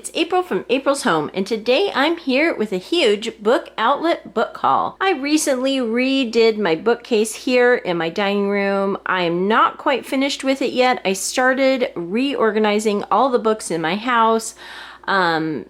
it's April from April's Home, and today I'm here with a huge book outlet book haul. I recently redid my bookcase here in my dining room. I am not quite finished with it yet. I started reorganizing all the books in my house around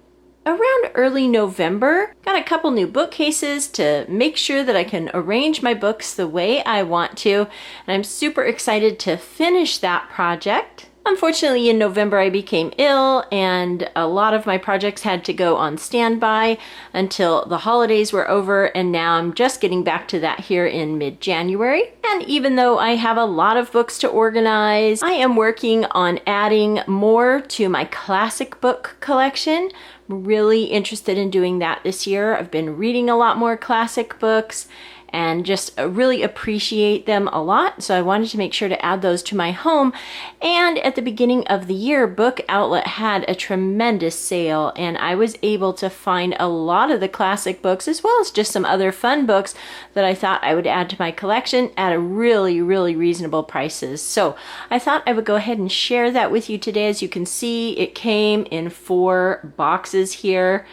early November. Got a couple new bookcases to make sure that I can arrange my books the way I want to, and I'm super excited to finish that project. Unfortunately, in November, I became ill and a lot of my projects had to go on standby until the holidays were over, and now I'm just getting back to that here in mid-January. And even though I have a lot of books to organize, I am working on adding more to my classic book collection. I'm really interested in doing that this year. I've been reading a lot more classic books and just really appreciate them a lot. So I wanted to make sure to add those to my home. And at the beginning of the year, Book Outlet had a tremendous sale, and I was able to find a lot of the classic books as well as just some other fun books that I thought I would add to my collection at a really reasonable prices. So I thought I would go ahead and share that with you today. As you can see, it came in 4 boxes here.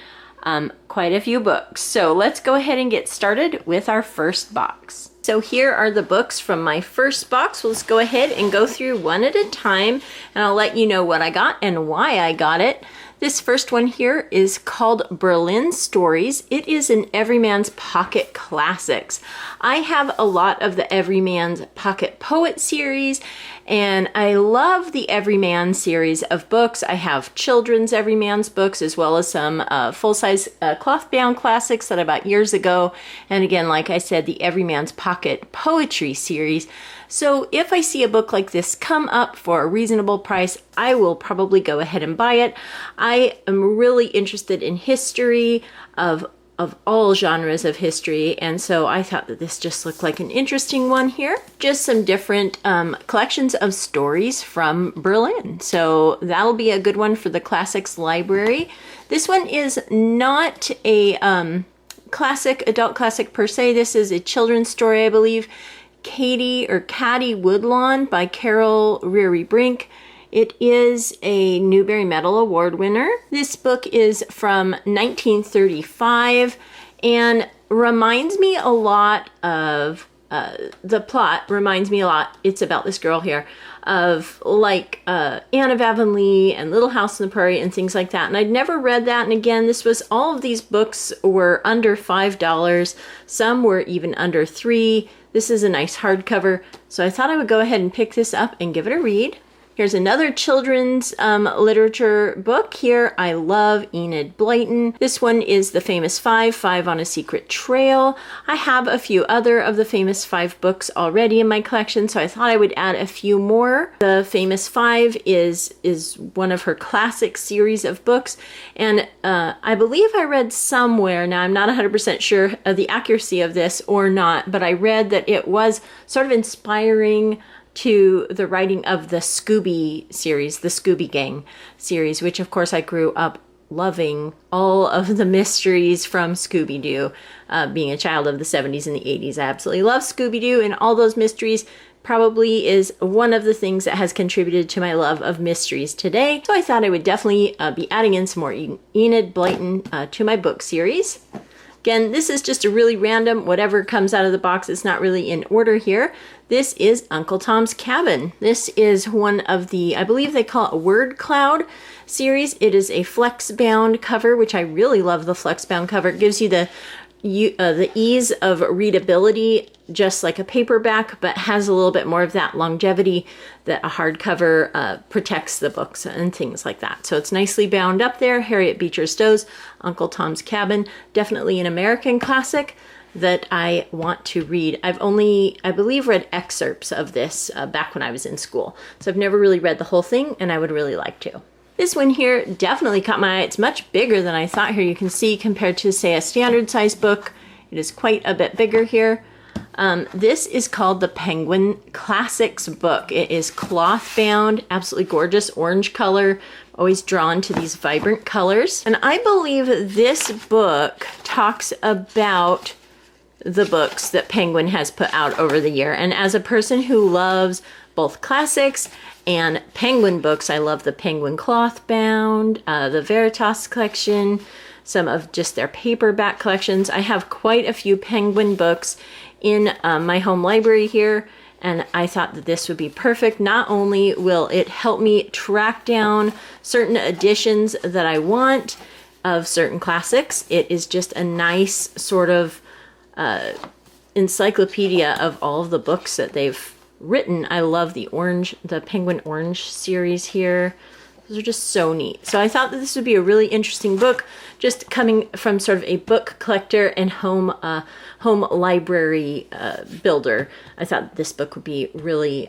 Quite a few books. So let's go ahead and get started with our first box. So here are the books from my first box. Let's go ahead and go through one at a time, and I'll let you know what I got and why I got it. This first one here is called Berlin Stories. It is an Everyman's Pocket Classics. I have a lot of the Everyman's Pocket Poet series, and I love the Everyman series of books. I have children's Everyman's books as well as some full-size cloth-bound classics that I bought years ago. And again, like I said, the Everyman's Pocket Poetry series. So if I see a book like this come up for a reasonable price, I will probably go ahead and buy it. I am really interested in history of all genres of history, and so I thought that this just looked like an interesting one here. Just some different collections of stories from Berlin. So that'll be a good one for the classics library. This one is not a adult classic per se. This is a children's story, I believe. Caddy Woodlawn by Carol Reary Brink. It is a Newbery Medal Award winner. This book is from 1935 and reminds me a lot of, the plot reminds me a lot, it's about this girl here, of like Anne of Avonlea and Little House on the Prairie and things like that. And I'd never read that. And again, all of these books were under $5. Some were even under $3. This is a nice hardcover, so I thought I would go ahead and pick this up and give it a read. Here's another children's literature book here. I love Enid Blyton. This one is The Famous Five on a Secret Trail. I have a few other of the Famous Five books already in my collection, so I thought I would add a few more. The Famous Five is one of her classic series of books, and I believe I read somewhere, now I'm not 100% sure of the accuracy of this or not, but I read that it was sort of inspiring to the writing of the Scooby series, the Scooby Gang series, which of course I grew up loving all of the mysteries from Scooby-Doo. Being a child of the 70s and the 80s, I absolutely love Scooby-Doo, and all those mysteries probably is one of the things that has contributed to my love of mysteries today. So I thought I would definitely be adding in some more Enid Blyton to my book series. Again, this is just a really random, whatever comes out of the box. It's not really in order here. This is Uncle Tom's Cabin. This is one of the, I believe they call it a word cloud series. It is a flex bound cover, which I really love the flex bound cover. It gives you the ease of readability, just like a paperback, but has a little bit more of that longevity that a hardcover protects the books and things like that. So it's nicely bound up there. Harriet Beecher Stowe's Uncle Tom's Cabin, definitely an American classic that I want to read. I've only, I believe, read excerpts of this back when I was in school. So I've never really read the whole thing, and I would really like to. This one here definitely caught my eye. It's much bigger than I thought here. You can see compared to, say, a standard size book, it is quite a bit bigger here. This is called the Penguin Classics book. It is cloth bound, absolutely gorgeous orange color. Always drawn to these vibrant colors. And I believe this book talks about the books that Penguin has put out over the year. And as a person who loves both classics and Penguin books. I love the Penguin cloth bound, the Veritas collection, some of just their paperback collections. I have quite a few Penguin books in my home library here, and I thought that this would be perfect. Not only will it help me track down certain editions that I want of certain classics, it is just a nice sort of encyclopedia of all of the books that they've written. I love the Penguin Orange series here. Those are just so neat. So I thought that this would be a really interesting book, just coming from sort of a book collector and home library builder. I thought this book would be really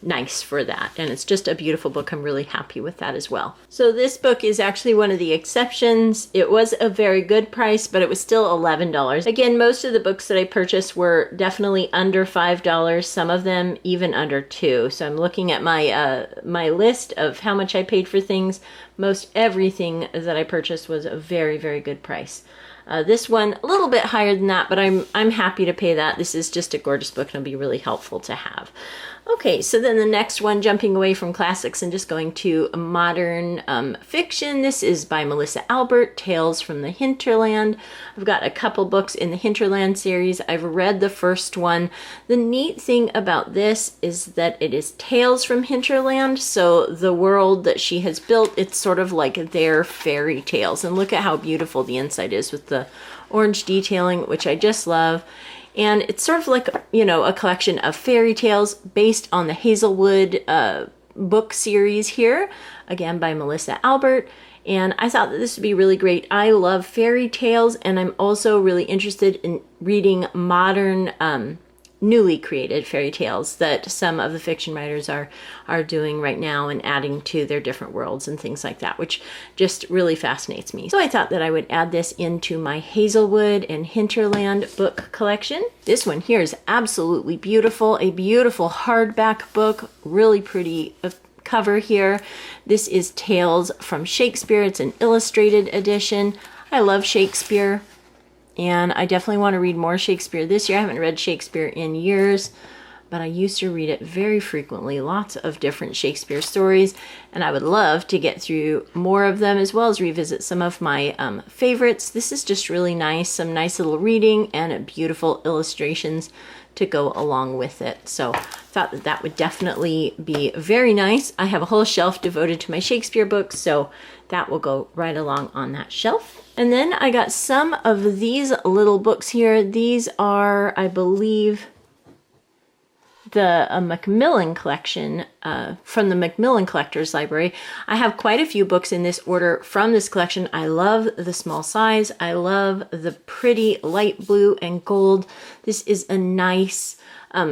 nice for that. And it's just a beautiful book. I'm really happy with that as well. So this book is actually one of the exceptions. It was a very good price, but it was still $11. Again, most of the books that I purchased were definitely under $5, some of them even under $2. So I'm looking at my my list of how much I paid for things. Most everything that I purchased was a very, very good price. This one a little bit higher than that, but I'm happy to pay that. This is just a gorgeous book and it'll be really helpful to have. Okay, so then the next one, jumping away from classics and just going to modern fiction. This is by Melissa Albert, Tales from the Hinterland. I've got a couple books in the Hinterland series. I've read the first one. The neat thing about this is that it is Tales from Hinterland, so the world that she has built, it's sort of like their fairy tales. And look at how beautiful the inside is with the orange detailing, which I just love. And it's sort of like, you know, a collection of fairy tales based on the Hazelwood book series here, again by Melissa Albert. And I thought that this would be really great. I love fairy tales, and I'm also really interested in reading modern, newly created fairy tales that some of the fiction writers are doing right now and adding to their different worlds and things like that, which just really fascinates me. So I thought that I would add this into my Hazelwood and Hinterland book collection. This one here is absolutely beautiful, a beautiful hardback book, really pretty cover here. This is Tales from Shakespeare. It's an illustrated edition. I love Shakespeare, and I definitely want to read more Shakespeare this year. I haven't read Shakespeare in years, but I used to read it very frequently. Lots of different Shakespeare stories, and I would love to get through more of them as well as revisit some of my favorites. This is just really nice, some nice little reading and beautiful illustrations to go along with it. So I thought that that would definitely be very nice. I have a whole shelf devoted to my Shakespeare books, so that will go right along on that shelf. And then I got some of these little books here. These are, I believe, the Macmillan collection from the Macmillan Collectors Library. I have quite a few books in this order from this collection. I love the small size. I love the pretty light blue and gold. This is a nice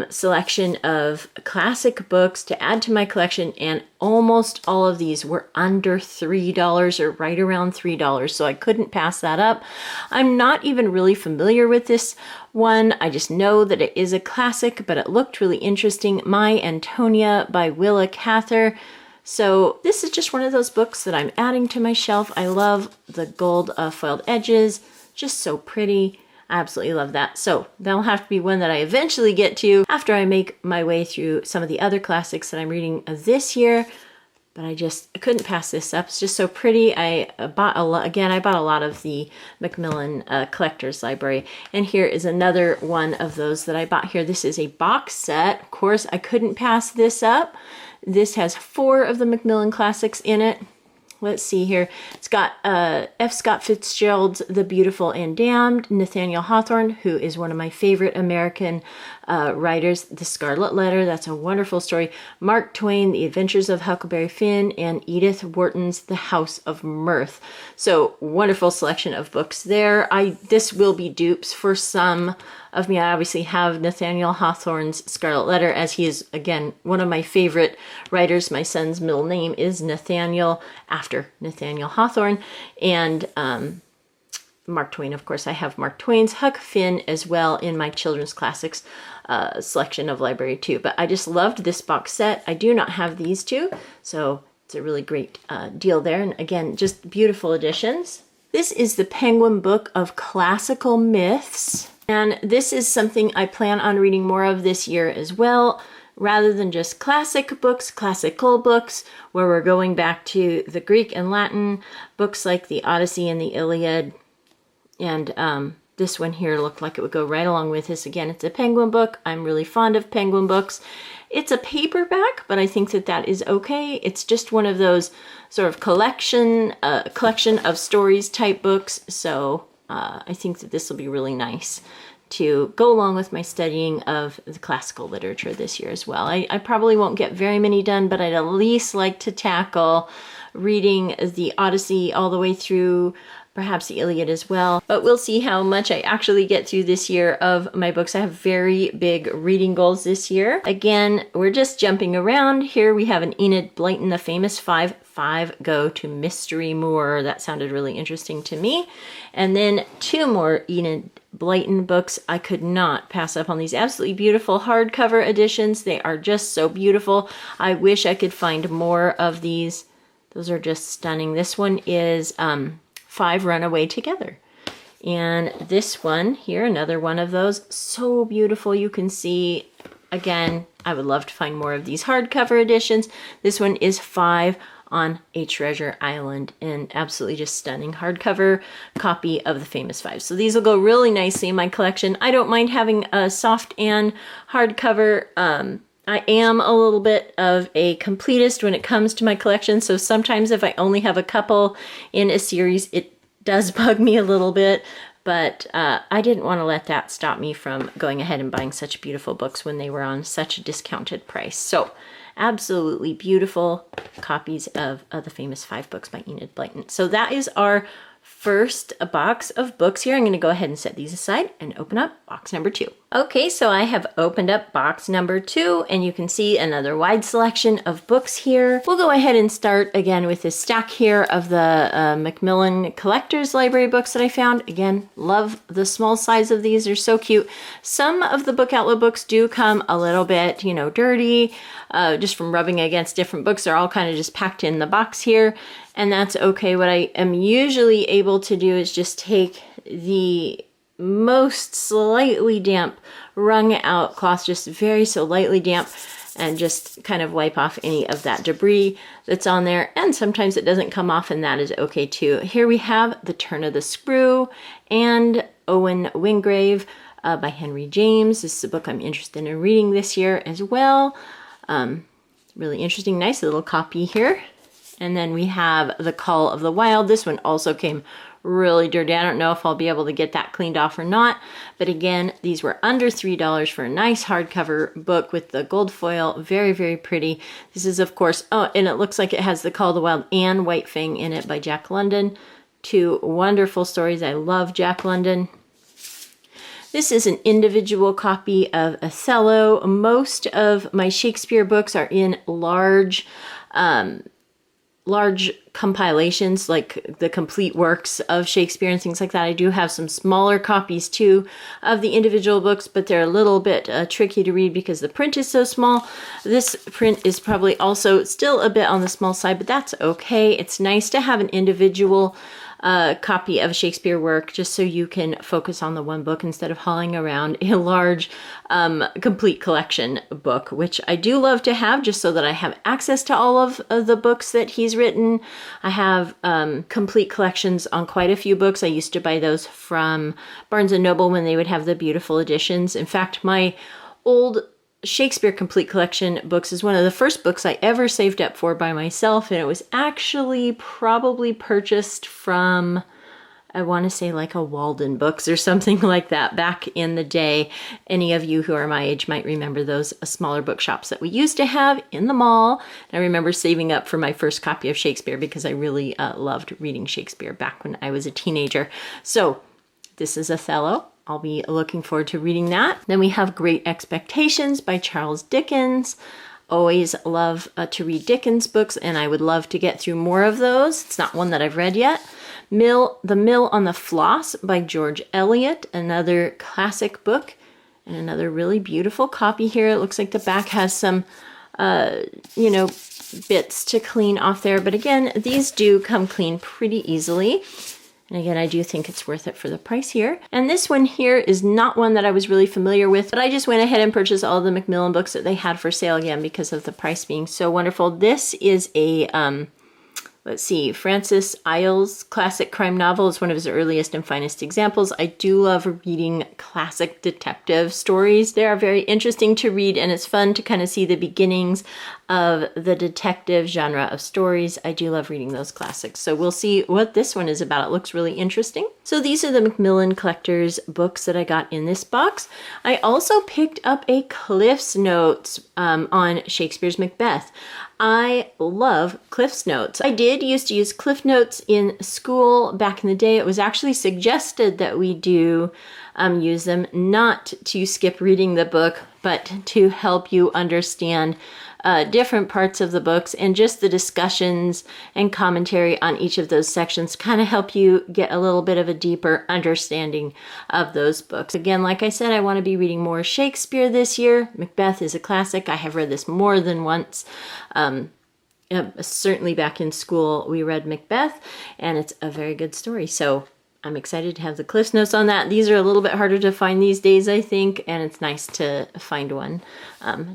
selection of classic books to add to my collection, and almost all of these were under $3 or right around $3, so I couldn't pass that up. I'm not even really familiar with this one. I just know that it is a classic, but it looked really interesting. My Antonia by Willa Cather. So this is just one of those books that I'm adding to my shelf. I love the gold foiled edges, just so pretty. I absolutely love that. So that'll have to be one that I eventually get to after I make my way through some of the other classics that I'm reading this year. But I couldn't pass this up. It's just so pretty. I bought a lot of the Macmillan Collectors Library. And here is another one of those that I bought here. This is a box set. Of course, I couldn't pass this up. This has 4 of the Macmillan classics in it. Let's see here. It's got F. Scott Fitzgerald's The Beautiful and Damned, Nathaniel Hawthorne, who is one of my favorite American writers, The Scarlet Letter. That's a wonderful story. Mark Twain, The Adventures of Huckleberry Finn, and Edith Wharton's The House of Mirth. So wonderful selection of books there. This will be dupes for some of me. I obviously have Nathaniel Hawthorne's Scarlet Letter, as he is, again, one of my favorite writers. My son's middle name is Nathaniel, after Nathaniel Hawthorne. And Mark Twain, of course, I have Mark Twain's Huck Finn as well in my children's classics selection of library too. But I just loved this box set. I do not have these two, so it's a really great deal there. And again, just beautiful editions. This is the Penguin Book of Classical Myths. And this is something I plan on reading more of this year as well. rather than just classical books, where we're going back to the Greek and Latin, books like the Odyssey and the Iliad, and this one here looked like it would go right along with this. Again, it's a Penguin book. I'm really fond of Penguin books. It's a paperback, but I think that that is okay. It's just one of those sort of collection of stories type books. So I think that this will be really nice to go along with my studying of the classical literature this year as well. I probably won't get very many done, but I'd at least like to tackle reading the Odyssey all the way through, perhaps the Iliad as well. But we'll see how much I actually get through this year of my books. I have very big reading goals this year. Again, we're just jumping around. Here we have an Enid Blyton, The Famous Five Go to Mystery Moor. That sounded really interesting to me. And then 2 more Enid Blyton books. I could not pass up on these absolutely beautiful hardcover editions. They are just so beautiful. I wish I could find more of these. Those are just stunning. This one is 5 Run Away Together. And this one here, another one of those, so beautiful. You can see, again, I would love to find more of these hardcover editions. This one is 5 on a Treasure Island, and absolutely just stunning hardcover copy of The Famous Five. So these will go really nicely in my collection. I don't mind having a soft and hardcover. I am a little bit of a completist when it comes to my collection, so sometimes if I only have a couple in a series, it does bug me a little bit, but I didn't want to let that stop me from going ahead and buying such beautiful books when they were on such a discounted price. So absolutely beautiful copies of The Famous Five books by Enid Blyton. So that is our first box of books here. I'm going to go ahead and set these aside and open up box number 2. Okay, so I have opened up box number 2, and you can see another wide selection of books here. We'll go ahead and start again with this stack here of the Macmillan Collectors Library books that I found. Again, love the small size of these. They're so cute. Some of the Book Outlet books do come a little bit, dirty, just from rubbing against different books. They're all kind of just packed in the box here, and that's okay. What I am usually able to do is just take the most slightly damp wrung out cloth, just very so lightly damp, and just kind of wipe off any of that debris that's on there. And sometimes it doesn't come off, and that is okay too. Here we have The Turn of the Screw and Owen Wingrave by Henry James. This is a book I'm interested in reading this year as well. Really interesting, nice little copy here. And then we have The Call of the Wild. This one also came really dirty. I don't know if I'll be able to get that cleaned off or not. But again, these were under $3 for a nice hardcover book with the gold foil. Very, very pretty. This is, of course, oh, and it looks like it has The Call of the Wild and White Fang in it by Jack London. 2 wonderful stories. I love Jack London. This is an individual copy of Othello. Most of my Shakespeare books are in large compilations, like the complete works of Shakespeare and things like that. I do have some smaller copies too of the individual books, but they're a little bit tricky to read because the print is so small. This print is probably also still a bit on the small side, but that's okay. It's nice to have an individual copy of a Shakespeare work just so you can focus on the one book instead of hauling around a large complete collection book, which I do love to have just so that I have access to all of the books that he's written. I have complete collections on quite a few books. I used to buy those from Barnes & Noble when they would have the beautiful editions. In fact, my old Shakespeare Complete Collection books is one of the first books I ever saved up for by myself, and it was actually probably purchased from, I want to say like a Walden Books or something like that back in the day. Any of you who are my age might remember those smaller bookshops that we used to have in the mall. And I remember saving up for my first copy of Shakespeare because I really loved reading Shakespeare back when I was a teenager. So this is Othello. I'll be looking forward to reading that. Then we have Great Expectations by Charles Dickens. Always love to read Dickens books, and I would love to get through more of those. It's not one that I've read yet. The Mill on the Floss by George Eliot, another classic book, and another really beautiful copy here. It looks like the back has some, bits to clean off there. But again, these do come clean pretty easily. And again, I do think it's worth it for the price here. And this one here is not one that I was really familiar with, but I just went ahead and purchased all the Macmillan books that they had for sale again because of the price being so wonderful. This is a, let's see, Francis Isles classic crime novel. Is one of his earliest and finest examples. I do love reading classic detective stories. They are very interesting to read, and it's fun to kind of see the beginnings of the detective genre of stories. I do love reading those classics. So we'll see what this one is about. It looks really interesting. So these are the Macmillan Collector's books that I got in this box. I also picked up a Cliff's Notes on Shakespeare's Macbeth. I love Cliff's Notes. I did used to use Cliff Notes in school back in the day. It was actually suggested that we do use them, not to skip reading the book, but to help you understand different parts of the books, and just the discussions and commentary on each of those sections kind of help you get a little bit of a deeper understanding of those books. Again, like I said, I want to be reading more Shakespeare this year. Macbeth is a classic. I have read this more than once. Certainly back in school, we read Macbeth, and it's a very good story. So I'm excited to have the Cliff's Notes on that. These are a little bit harder to find these days, I think, and it's nice to find one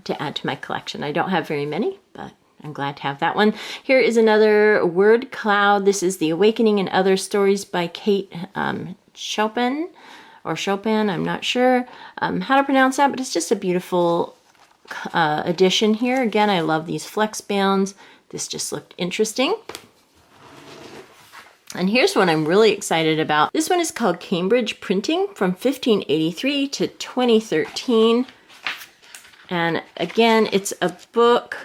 to add to my collection. I don't have very many, but I'm glad to have that one. Here is another word cloud. This is The Awakening and Other Stories by Kate Chopin, I'm not sure how to pronounce that, but it's just a beautiful edition here. Again, I love these flex bounds. This just looked interesting. And here's one I'm really excited about. This one is called Cambridge Printing from 1583 to 2013. And again, it's a book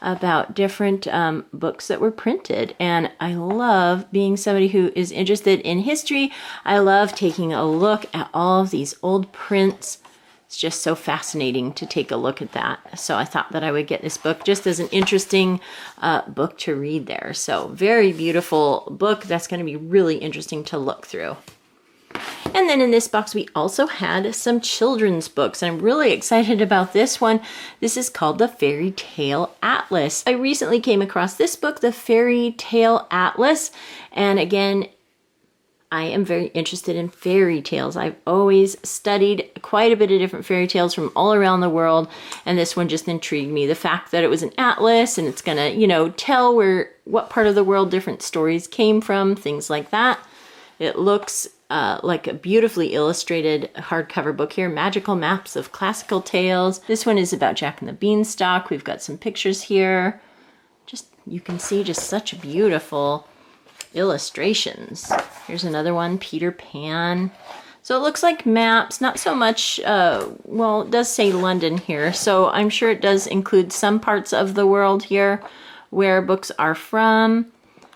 about different books that were printed. And I love being somebody who is interested in history. I love taking a look at all of these old prints. It's just so fascinating to take a look at that. So I thought that I would get this book just as an interesting book to read there. So very beautiful book. That's going to be really interesting to look through. And then in this box, we also had some children's books. I'm really excited about this one. This is called The Fairy Tale Atlas. I recently came across this book, The Fairy Tale Atlas. And again, I am very interested in fairy tales. I've always studied quite a bit of different fairy tales from all around the world, and this one just intrigued me. The fact that it was an atlas and it's gonna, tell what part of the world different stories came from, things like that. It looks like a beautifully illustrated hardcover book here, Magical Maps of Classical Tales. This one is about Jack and the Beanstalk. We've got some pictures here. You can see just such beautiful illustrations. Here's another one, Peter Pan. So it looks like maps, not so much, well, it does say London here, so I'm sure it does include some parts of the world here where books are from.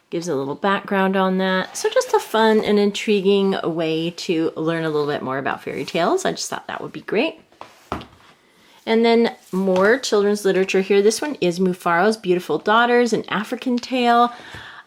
Gives a little background on that. So just a fun and intriguing way to learn a little bit more about fairy tales. I just thought that would be great. And then more children's literature here. This one is Mufaro's Beautiful Daughters, an African tale.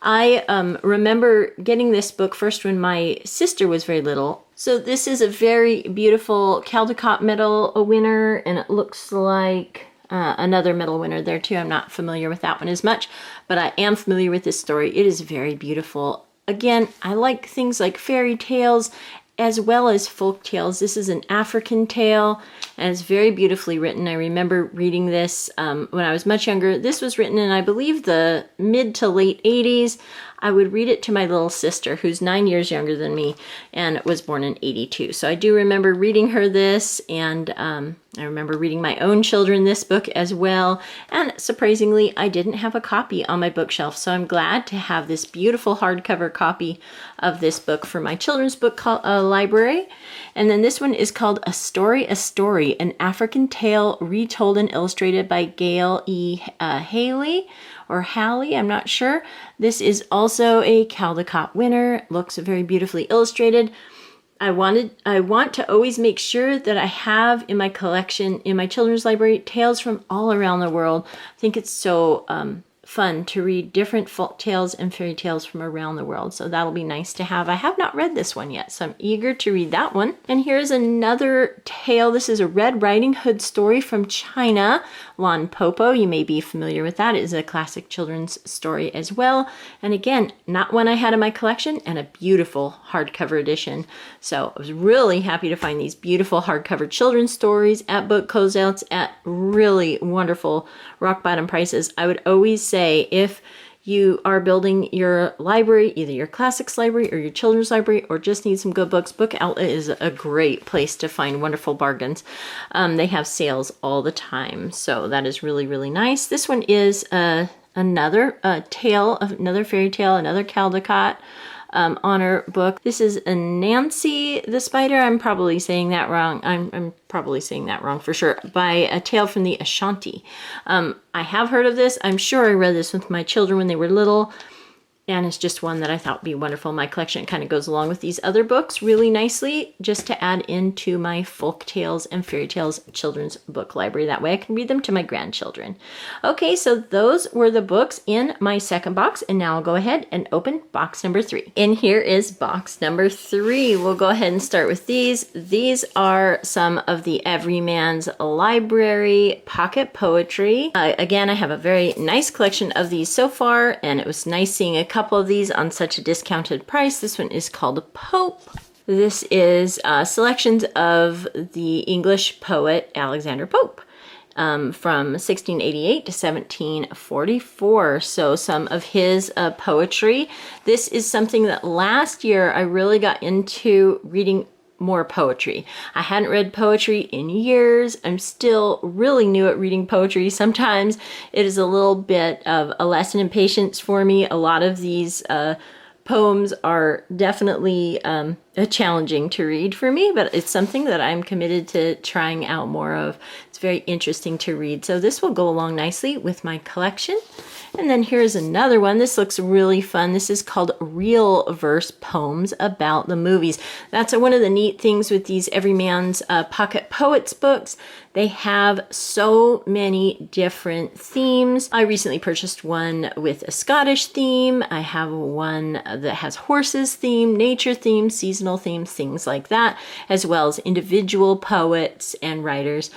I remember getting this book first when my sister was very little. So this is a very beautiful Caldecott Medal winner, and it looks like another medal winner there too. I'm not familiar with that one as much, but I am familiar with this story. It is very beautiful. Again, I like things like fairy tales as well as folk tales. This is an African tale, and it's very beautifully written. I remember reading this when I was much younger. This was written in, I believe, the mid to late 80s. I would read it to my little sister, who's 9 years younger than me and was born in 82. So I do remember reading her this, and I remember reading my own children this book as well. And surprisingly, I didn't have a copy on my bookshelf, so I'm glad to have this beautiful hardcover copy of this book for my children's book library. And then this one is called A Story, an African tale retold and illustrated by Gail E. Haley, or Hallie, I'm not sure. This is also a Caldecott winner. Looks very beautifully illustrated. I want to always make sure that I have in my collection, in my children's library, tales from all around the world. I think it's so fun to read different folk tales and fairy tales from around the world. So that'll be nice to have. I have not read this one yet, so I'm eager to read that one. And here's another tale. This is a Red Riding Hood story from China. Lan Popo, you may be familiar with that. It is a classic children's story as well. And again, not one I had in my collection, and a beautiful hardcover edition. So I was really happy to find these beautiful hardcover children's stories at book closeouts at really wonderful rock bottom prices. I would always say, if you are building your library, either your classics library or your children's library, or just need some good books, Book Outlet is a great place to find wonderful bargains. They have sales all the time, so that is really, really nice. This one is another tale of another fairy tale, another Caldecott honor book. This is Nancy the Spider. I'm probably saying that wrong. I'm probably saying that wrong for sure. By A Tale from the Ashanti. I have heard of this. I'm sure I read this with my children when they were little. And it's just one that I thought would be wonderful in my collection. It kind of goes along with these other books really nicely, just to add into my folk tales and fairy tales children's book library. That way I can read them to my grandchildren. Okay, so those were the books in my second box. And now I'll go ahead and open box number 3. And here is box number 3. We'll go ahead and start with these. These are some of the Everyman's Library pocket poetry. Again, I have a very nice collection of these so far, and it was nice seeing a couple of these on such a discounted price. This one is called Pope. This is selections of the English poet Alexander Pope from 1688 to 1744. So some of his poetry. This is something that last year I really got into reading more poetry. I hadn't read poetry in years. I'm still really new at reading poetry. Sometimes it is a little bit of a lesson in patience for me. A lot of these poems are definitely challenging to read for me, but it's something that I'm committed to trying out more of. It's very interesting to read. So this will go along nicely with my collection. And then here's another one. This looks really fun. This is called Real Verse Poems About the Movies. That's one of the neat things with these Everyman's Pocket Poets books. They have so many different themes. I recently purchased one with a Scottish theme. I have one that has horses theme, nature theme, seasonal themes, things like that, as well as individual poets and writers.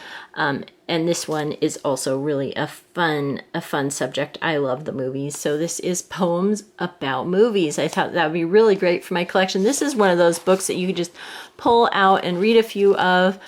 And this one is also really a fun subject. I love the movies. So this is Poems About Movies. I thought that would be really great for my collection. This is one of those books that you could just pull out and read a few of,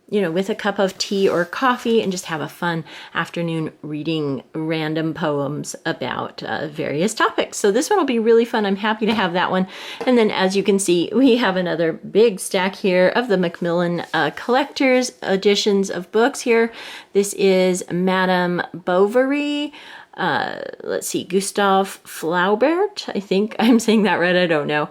you know, with a cup of tea or coffee, and just have a fun afternoon reading random poems about various topics. So this one will be really fun. I'm happy to have that one. And then, as you can see, we have another big stack here of the Macmillan Collector's editions of books here. This is Madame Bovary. Let's see, Gustave Flaubert. I think I'm saying that right. I don't know.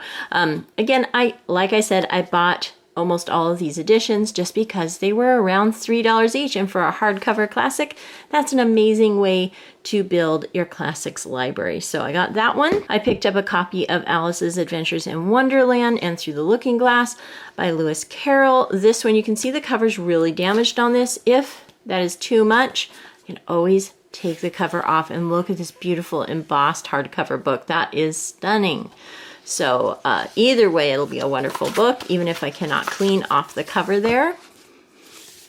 Again, like I said, I bought almost all of these editions just because they were around $3 each. And for a hardcover classic, that's an amazing way to build your classics library. So I got that one. I picked up a copy of Alice's Adventures in Wonderland and Through the Looking Glass by Lewis Carroll. This one, you can see the cover's really damaged on this. If that is too much, you can always take the cover off and look at this beautiful embossed hardcover book. That is stunning. So either way, it'll be a wonderful book, even if I cannot clean off the cover there.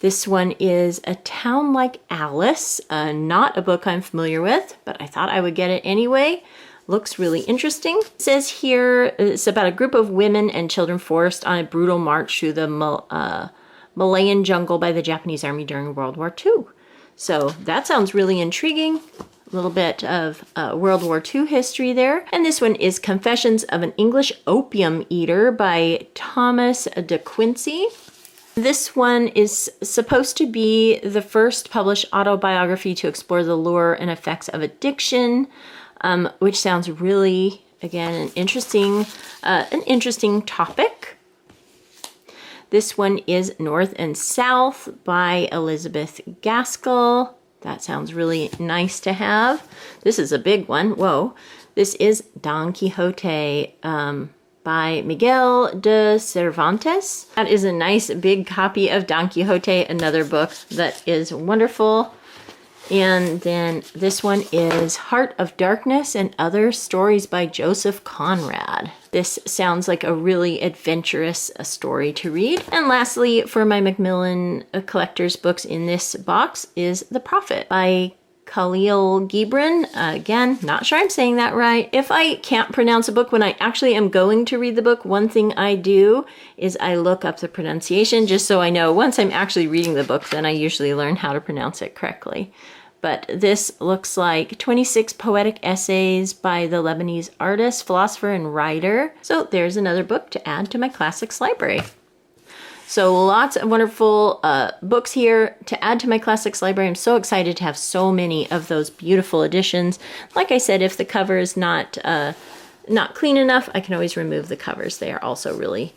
This one is A Town Like Alice, not a book I'm familiar with, but I thought I would get it anyway. Looks really interesting. It says here it's about a group of women and children forced on a brutal march through the Malayan jungle by the Japanese army during World War II. So that sounds really intriguing. A little bit of World War II history there. And this one is Confessions of an English Opium Eater by Thomas de Quincey. This one is supposed to be the first published autobiography to explore the lure and effects of addiction, which sounds really, again, an interesting topic. This one is North and South by Elizabeth Gaskell. That sounds really nice to have. This is a big one. Whoa. This is Don Quixote by Miguel de Cervantes. That is a nice big copy of Don Quixote, another book that is wonderful. And then this one is Heart of Darkness and Other Stories by Joseph Conrad. This sounds like a really adventurous story to read. And lastly, for my Macmillan collector's books in this box is The Prophet by Khalil Gibran. Again, not sure I'm saying that right. If I can't pronounce a book when I actually am going to read the book, one thing I do is I look up the pronunciation just so I know once I'm actually reading the book, then I usually learn how to pronounce it correctly. But this looks like 26 poetic essays by the Lebanese artist, philosopher, and writer. So there's another book to add to my classics library. So lots of wonderful books here to add to my classics library. I'm so excited to have so many of those beautiful editions. Like I said, if the cover is not clean enough, I can always remove the covers. They are also really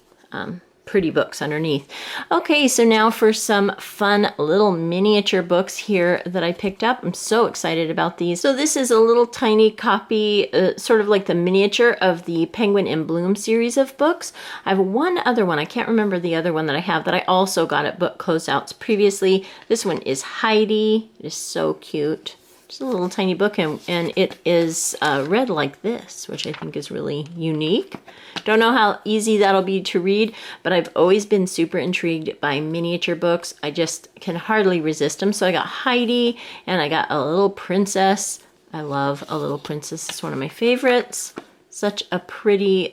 pretty books underneath. Okay, so now for some fun little miniature books here that I picked up. I'm so excited about these. So this is a little tiny copy, sort of like the miniature of the Penguin in Bloom series of books. I have one other one. I can't remember the other one that I have that I also got at book closeouts previously. This one is Heidi. It is so cute. Just a little tiny book, and it is read like this, which I think is really unique. Don't know how easy that'll be to read, but I've always been super intrigued by miniature books. I just can hardly resist them. So I got Heidi, and I got A Little Princess. I love A Little Princess. It's one of my favorites. Such a pretty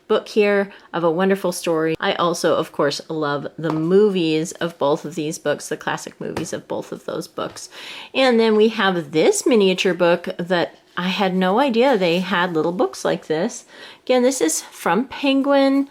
book here of a wonderful story. I also, of course, love the movies of both of these books, the classic movies of both of those books. And then we have this miniature book that I had no idea they had little books like this. Again, this is from Penguin.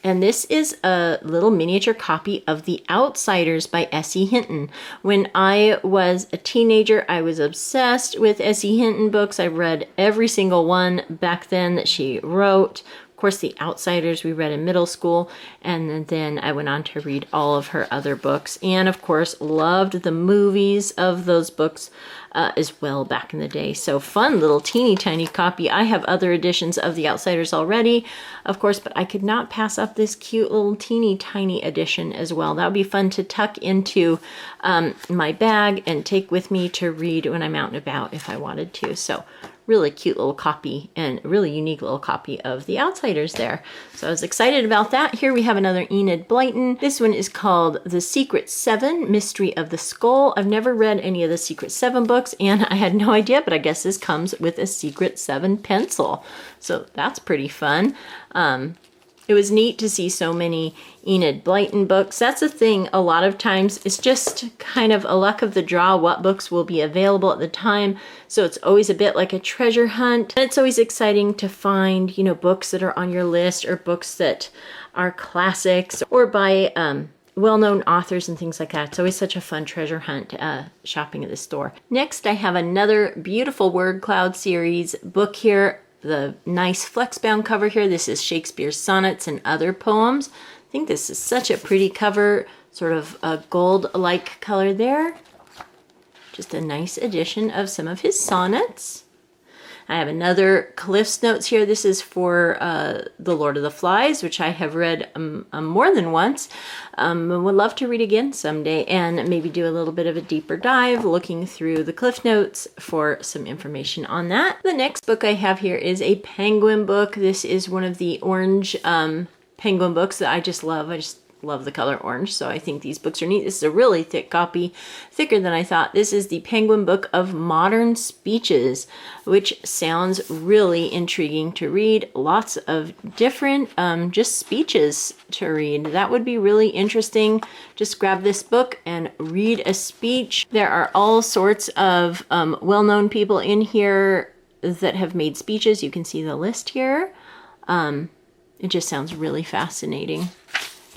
And this is a little miniature copy of The Outsiders by S.E. Hinton. When I was a teenager, I was obsessed with S.E. Hinton books. I read every single one back then that she wrote. Of course, The Outsiders we read in middle school, and then I went on to read all of her other books. And of course, loved the movies of those books as well back in the day. So fun little teeny tiny copy. I have other editions of The Outsiders already, of course, but I could not pass up this cute little teeny tiny edition as well. That would be fun to tuck into my bag and take with me to read when I'm out and about if I wanted to. So really cute little copy and really unique little copy of The Outsiders there. So I was excited about that. Here we have another Enid Blyton. This one is called The Secret Seven, Mystery of the Skull. I've never read any of the Secret Seven books, and I had no idea, but I guess this comes with a Secret Seven pencil. So that's pretty fun. It was neat to see so many Enid Blyton books. That's the thing, a lot of times it's just kind of a luck of the draw what books will be available at the time. So it's always a bit like a treasure hunt. And it's always exciting to find, you know, books that are on your list or books that are classics or by well-known authors and things like that. It's always such a fun treasure hunt shopping at the store. Next, I have another beautiful word cloud series book here. The nice flexbound cover here. This is Shakespeare's Sonnets and Other Poems. I think this is such a pretty cover, sort of a gold-like color there. Just a nice addition of some of his sonnets. I have another Cliff's Notes here. This is for The Lord of the Flies, which I have read more than once. Would love to read again someday and maybe do a little bit of a deeper dive looking through the Cliff Notes for some information on that. The next book I have here is a Penguin book. This is one of the orange Penguin books that I just love. I just love the color orange, so I think these books are neat. This is a really thick copy, thicker than I thought. This is the Penguin Book of Modern Speeches, which sounds really intriguing to read. Lots of different just speeches to read. That would be really interesting. Just grab this book and read a speech. There are all sorts of well-known people in here that have made speeches. You can see the list here. It just sounds really fascinating.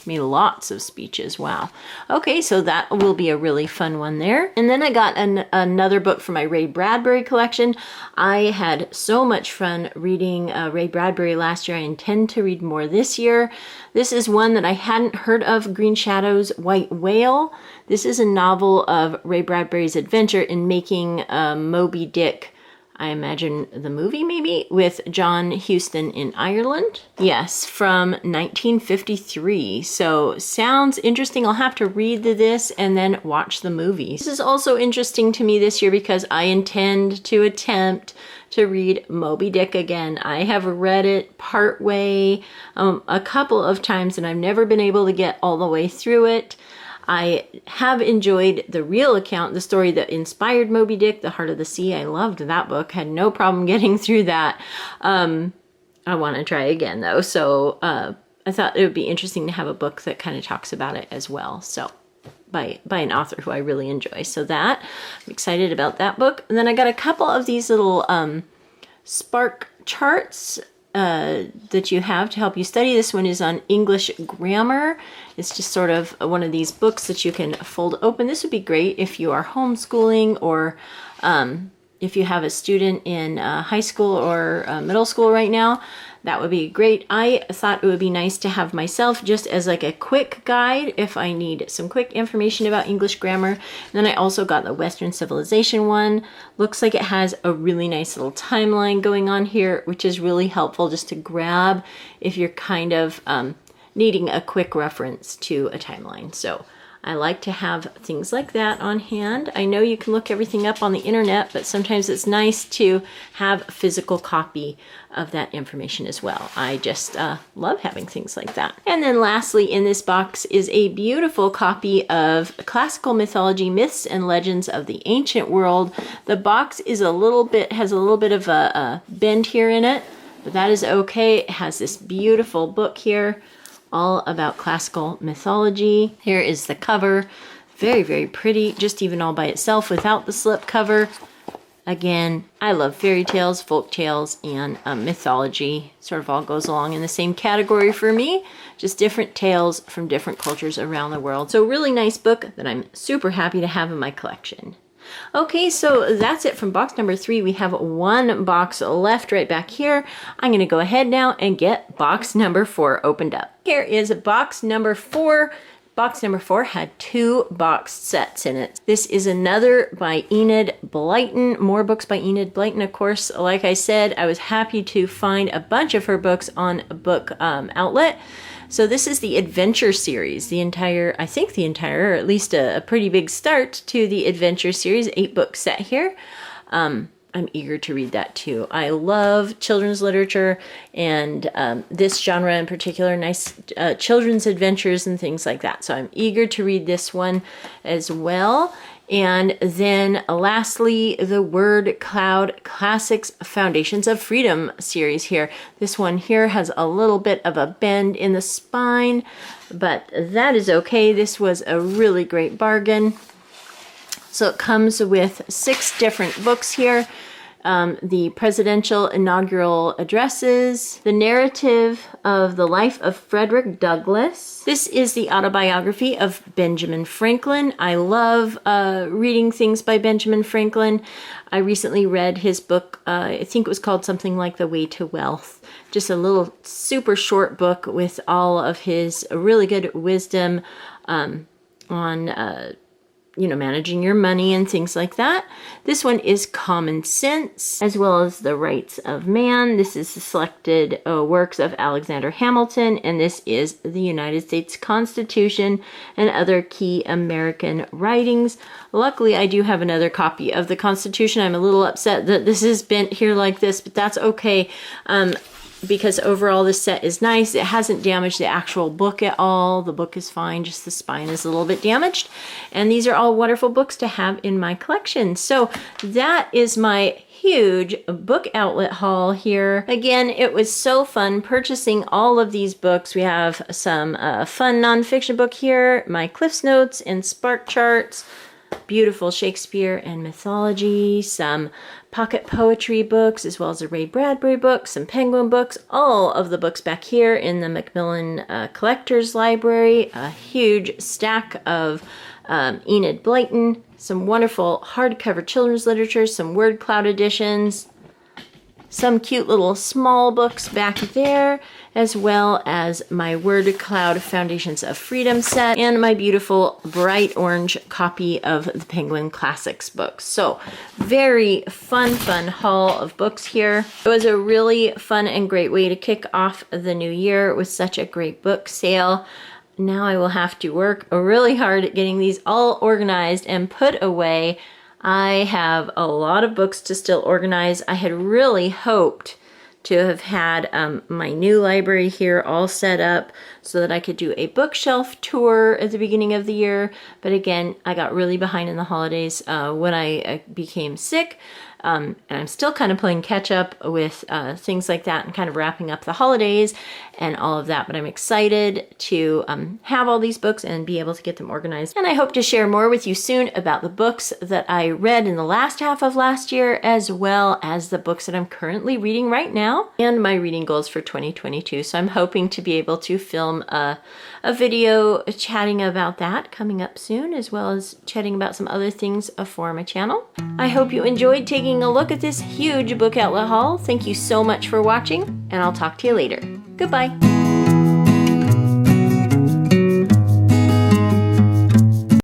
Made lots of speeches. Wow. Okay, so that will be a really fun one there. And then I got another book from my Ray Bradbury collection. I had so much fun reading Ray Bradbury last year. I intend to read more this year. This is one that I hadn't heard of, Green Shadow's White Whale. This is a novel of Ray Bradbury's adventure in making Moby Dick I imagine the movie maybe, with John Huston in Ireland. Yes, from 1953. So sounds interesting. I'll have to read this and then watch the movie. This is also interesting to me this year because I intend to attempt to read Moby Dick again. I have read it part way a couple of times and I've never been able to get all the way through it. I have enjoyed the real account, the story that inspired Moby Dick, The Heart of the Sea. I loved that book, had no problem getting through that. I want to try again though, so I thought it would be interesting to have a book that kind of talks about it as well. So by an author who I really enjoy. So that, I'm excited about that book. And then I got a couple of these little Spark charts that you have to help you study. This one is on English grammar. It's just sort of one of these books that you can fold open. This would be great if you are homeschooling or if you have a student in high school or middle school right now. That would be great. I thought it would be nice to have myself just as like a quick guide if I need some quick information about English grammar. And then I also got the Western Civilization one. Looks like it has a really nice little timeline going on here, which is really helpful just to grab if you're kind of needing a quick reference to a timeline. So I like to have things like that on hand. I know you can look everything up on the internet, but sometimes it's nice to have a physical copy of that information as well. I just love having things like that. And then lastly in this box is a beautiful copy of Classical Mythology, Myths and Legends of the Ancient World. The box is has a little bit of a bend here in it, but that is okay. It has this beautiful book here, all about classical mythology. Here is the cover. Very, very pretty, just even all by itself without the slip cover. Again, I love fairy tales, folk tales, and mythology. Sort of all goes along in the same category for me, just different tales from different cultures around the world. So really nice book that I'm super happy to have in my collection. Okay, so that's it from box number 3. We have one box left right back here. I'm going to go ahead now and get box number 4 opened up. Here is box number 4. Box number 4 had 2 box sets in it. This is another by Enid Blyton. More books by Enid Blyton, of course. Like I said, I was happy to find a bunch of her books on Book Outlet. So this is the Adventure series, or at least a pretty big start to the Adventure series, 8-book set here. I'm eager to read that too. I love children's literature and this genre in particular, nice children's adventures and things like that. So I'm eager to read this one as well. And then lastly, the Word Cloud Classics Foundations of Freedom series here. This one here has a little bit of a bend in the spine, but that is okay. This was a really great bargain. So it comes with 6 different books here. The presidential inaugural addresses, the narrative of the life of Frederick Douglass. This is the autobiography of Benjamin Franklin. I love reading things by Benjamin Franklin. I recently read his book, I think it was called something like The Way to Wealth. Just a little super short book with all of his really good wisdom on managing your money and things like that. This one is Common Sense, as well as The Rights of Man. This is the selected works of Alexander Hamilton, and this is the United States Constitution and other key American writings. Luckily, I do have another copy of the Constitution. I'm a little upset that this is bent here like this, but that's okay. Because overall this set is nice. It hasn't damaged the actual book at all. The book is fine, just the spine is a little bit damaged. And these are all wonderful books to have in my collection. So that is my huge book outlet haul here. Again, it was so fun purchasing all of these books. We have some fun nonfiction book here, my Cliff's Notes and Spark charts, beautiful Shakespeare and mythology, some pocket poetry books, as well as a Ray Bradbury book, some Penguin books, all of the books back here in the Macmillan Collector's Library, a huge stack of Enid Blyton, some wonderful hardcover children's literature, some word cloud editions, some cute little small books back there, as well as my Word Cloud Foundations of Freedom set and my beautiful bright orange copy of the Penguin Classics books. So very fun haul of books here. It was a really fun and great way to kick off the new year with such a great book sale. Now I will have to work really hard at getting these all organized and put away. I have a lot of books to still organize. I had really hoped to have had my new library here all set up so that I could do a bookshelf tour at the beginning of the year. But again, I got really behind in the holidays when I became sick. And I'm still kind of playing catch up with things like that and kind of wrapping up the holidays and all of that. But I'm excited to have all these books and be able to get them organized. And I hope to share more with you soon about the books that I read in the last half of last year, as well as the books that I'm currently reading right now and my reading goals for 2022. So I'm hoping to be able to film a video chatting about that coming up soon, as well as chatting about some other things for my channel. I hope you enjoyed taking a look at this huge book outlet haul. Thank you so much for watching, and I'll talk to you later. Goodbye.